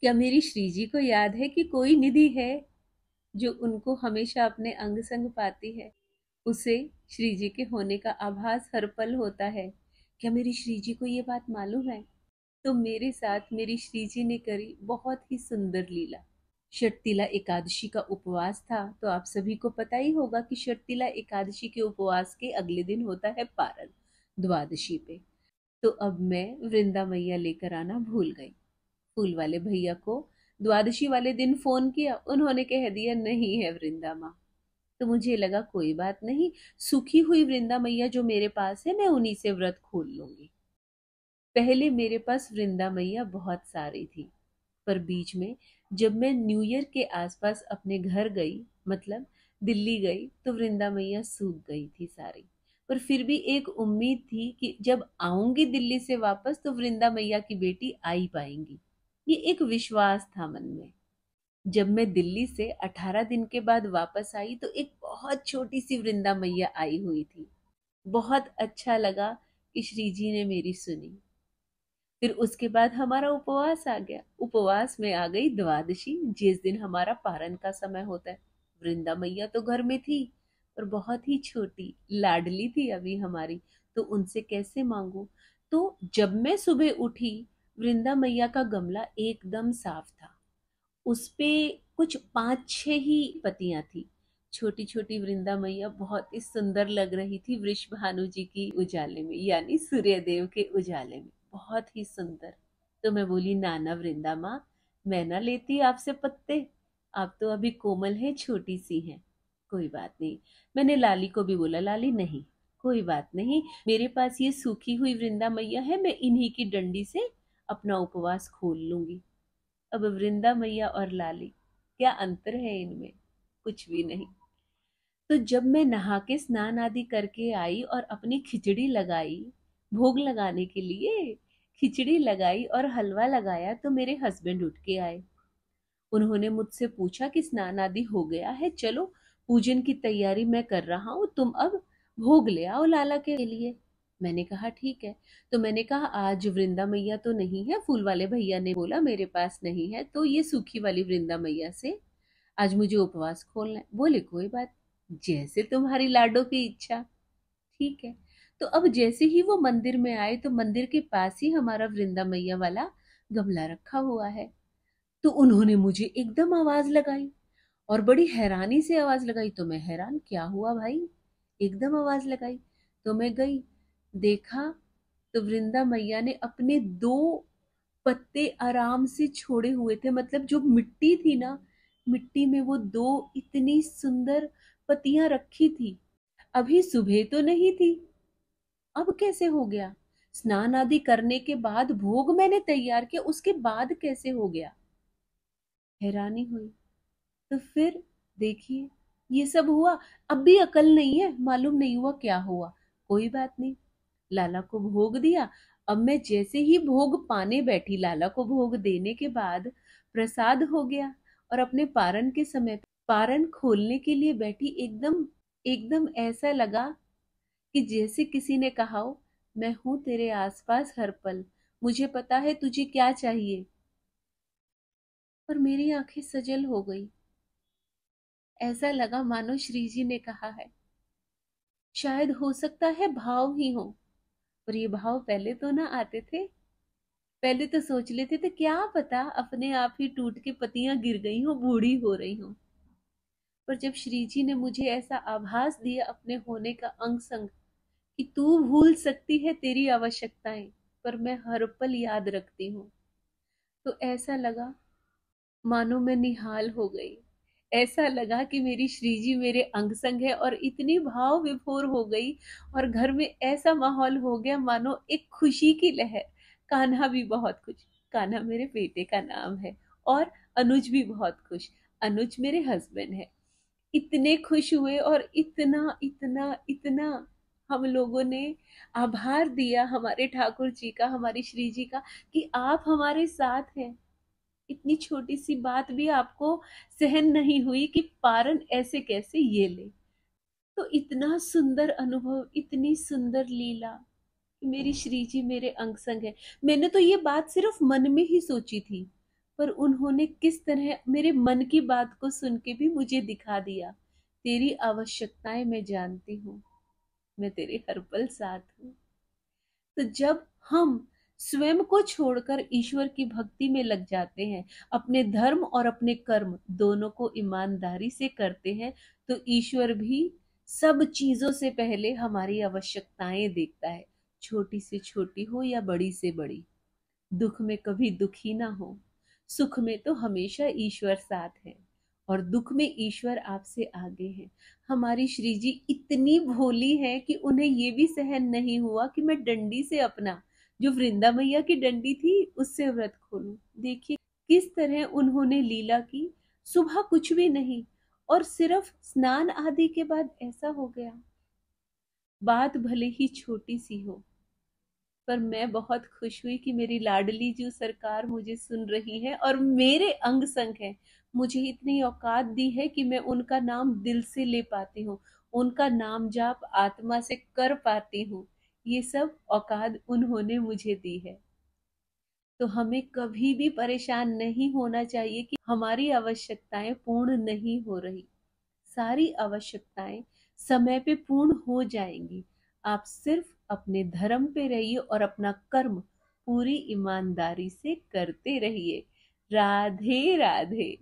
क्या मेरी श्री जी को याद है कि कोई निधि है जो उनको हमेशा अपने अंग संग पाती है? उसे श्री जी के होने का आभास हर पल होता है। क्या मेरी श्री जी को ये बात मालूम है? तो मेरे साथ मेरी श्री जी ने करी बहुत ही सुंदर लीला। षटतिला एकादशी का उपवास था, तो आप सभी को पता ही होगा कि षटतिला एकादशी के उपवास के अगले दिन होता है पारण, द्वादशी पे। तो अब मैं वृंदा मैया लेकर आना भूल गई। फूल वाले भैया को द्वादशी वाले दिन फोन किया, उन्होंने कह दिया नहीं है वृंदा माँ। तो मुझे लगा कोई बात नहीं, सूखी हुई वृंदा मैया जो मेरे पास है, मैं उन्हीं से व्रत खोल लूंगी। पहले मेरे पास वृंदा मैया बहुत सारी थी, पर बीच में जब मैं न्यू ईयर के आसपास अपने घर गई, मतलब दिल्ली गई, तो वृंदा मैया सूख गई थी सारी। पर फिर भी एक उम्मीद थी कि जब आऊंगी दिल्ली से वापस तो वृंदा मैया की बेटी आ ही पाएंगी। ये एक विश्वास था मन में। जब मैं दिल्ली से 18 दिन के बाद वापस आई तो एक बहुत छोटी सी वृंदा मैया आई हुई थी। बहुत अच्छा लगा कि श्री जी ने मेरी सुनी। फिर उसके बाद हमारा उपवास आ गया। उपवास में आ गई द्वादशी, जिस दिन हमारा पारण का समय होता है। वृंदा मैया तो घर में थी, पर बहुत ही छोटी लाडली थी अभी हमारी, तो उनसे कैसे मांगू। तो जब मैं सुबह उठी, वृंदा मैया का गमला एकदम साफ था। उसपे कुछ 5-6 ही पत्तियां थी। छोटी छोटी वृंदा मैया बहुत ही सुंदर लग रही थी वृषभानु जी की उजाले में, यानी सूर्यदेव के उजाले में, बहुत ही सुंदर। तो मैं बोली, नाना वृंदा माँ, मैं ना लेती आपसे पत्ते, आप तो अभी कोमल है, छोटी सी हैं। कोई बात नहीं। मैंने लाली को भी बोला, लाली नहीं, कोई बात नहीं, मेरे पास ये सूखी हुई वृंदा मैया है, मैं इन्हीं की डंडी से अपना उपवास खोल लूंगी। अब वृंदा मैया और लाली, क्या अंतर है इनमें? कुछ भी नहीं। तो जब मैं नहा के स्नान आदि करके आई और अपनी खिचड़ी लगाई, भोग लगाने के लिए खिचड़ी लगाई और हलवा लगाया, तो मेरे हस्बैंड उठ के आए। उन्होंने मुझसे पूछा कि स्नान आदि हो गया है, चलो पूजन की तैयारी मैं कर रहा हूँ, तुम अब भोग ले आओ लाला के लिए। मैंने कहा ठीक है। तो मैंने कहा आज वृंदा मैया तो नहीं है, फूल वाले भैया ने बोला मेरे पास नहीं है, तो ये सूखी वाली वृंदा मैया से आज मुझे उपवास खोलना है। बोले कोई बात, जैसे तुम्हारी लाडो की इच्छा। ठीक है। तो अब जैसे ही वो मंदिर में आए, तो मंदिर के पास ही हमारा वृंदा मैया वाला गमला रखा हुआ है। तो उन्होंने मुझे एकदम आवाज लगाई, और बड़ी हैरानी से आवाज लगाई। तो मैं हैरान, क्या हुआ भाई, एकदम आवाज लगाई। तो मैं गई, देखा, तो वृंदा मैया ने अपने 2 पत्ते आराम से छोड़े हुए थे, मतलब जो मिट्टी थी ना, मिट्टी में वो 2 इतनी सुंदर पत्तियां रखी थी। अभी सुबह तो नहीं थी, अब कैसे हो गया? स्नान आदि करने के बाद भोग मैंने तैयार किया, उसके बाद कैसे हो गया? हैरानी हुई। तो फिर देखिए, ये सब हुआ। अब भी अकल नहीं है, मालूम नहीं हुआ क्या हुआ। कोई बात नहीं, लाला को भोग दिया। अब मैं जैसे ही भोग पाने बैठी, लाला को भोग देने के बाद प्रसाद हो गया, और अपने पारण के समय पारण खोलने के लिए बैठी, एकदम एकदम ऐसा लगा कि जैसे किसी ने कहा हो, मैं हूं तेरे आसपास हर पल, मुझे पता है तुझे क्या चाहिए। और मेरी आंखें सजल हो गई। ऐसा लगा मानो श्री जी ने कहा है। शायद हो सकता है भाव ही हो, पर ये भाव पहले तो ना आते थे। पहले तो सोच लेते थे क्या पता अपने आप ही टूट के पत्तियां गिर गई हो, बूढ़ी हो रही हो। पर जब श्री जी ने मुझे ऐसा आभास दिया अपने होने का अंग संग, कि तू भूल सकती है तेरी आवश्यकताएं, पर मैं हर पल याद रखती हूँ, तो ऐसा लगा मानो मैं निहाल हो गई। ऐसा लगा कि मेरी श्री जी मेरे अंग संग है, और इतनी भाव विभोर हो गई, और घर में ऐसा माहौल हो गया मानो एक खुशी की लहर। कान्हा भी बहुत खुश, कान्हा मेरे बेटे का नाम है, और अनुज भी बहुत खुश, अनुज मेरे हस्बैंड है। इतने खुश हुए, और इतना इतना इतना हम लोगों ने आभार दिया हमारे ठाकुर जी का, हमारी श्री जी का, कि आप हमारे साथ हैं। इतनी छोटी सी बात भी आपको सहन नहीं हुई कि पारण ऐसे कैसे ये ले। तो इतना सुंदर अनुभव, इतनी सुंदर लीला, कि मेरी श्री जी मेरे अंग संग है। मैंने तो ये बात सिर्फ मन में ही सोची थी, पर उन्होंने किस तरह मेरे मन की बात को सुन के भी मुझे दिखा दिया, तेरी आवश्यकताएं मैं जानती हूँ, मैं तेरे हर पल साथ हूँ। तो जब हम स्वयं को छोड़कर ईश्वर की भक्ति में लग जाते हैं, अपने धर्म और अपने कर्म दोनों को ईमानदारी से करते हैं, तो ईश्वर भी सब चीजों से पहले हमारी आवश्यकताएं देखता है, छोटी से छोटी हो या बड़ी से बड़ी। दुख में कभी दुखी ना हो, सुख में तो हमेशा ईश्वर साथ है, और दुख में ईश्वर आपसे आगे है। हमारी श्री जी इतनी भोली है कि उन्हें ये भी सहन नहीं हुआ कि मैं डंडी से अपना, जो वृंदा मैया की डंडी थी, उससे व्रत खोलूं। देखिए किस तरह उन्होंने लीला की। सुबह कुछ भी नहीं, और सिर्फ स्नान आदि के बाद ऐसा हो गया। बात भले ही छोटी सी हो, पर मैं बहुत खुश हुई कि मेरी लाडली जो सरकार मुझे सुन रही है और मेरे अंग संग है। मुझे इतनी औकात दी है कि मैं उनका नाम दिल से ले पाती हूँ, उनका नाम जाप आत्मा से कर पाती हूँ। ये सब औकात उन्होंने मुझे दी है। तो हमें कभी भी परेशान नहीं होना चाहिए कि हमारी आवश्यकताएं पूर्ण नहीं हो रही। सारी आवश्यकताएं समय पे पूर्ण हो जाएंगी। आप सिर्फ अपने धर्म पे रहिए और अपना कर्म पूरी ईमानदारी से करते रहिए। राधे राधे।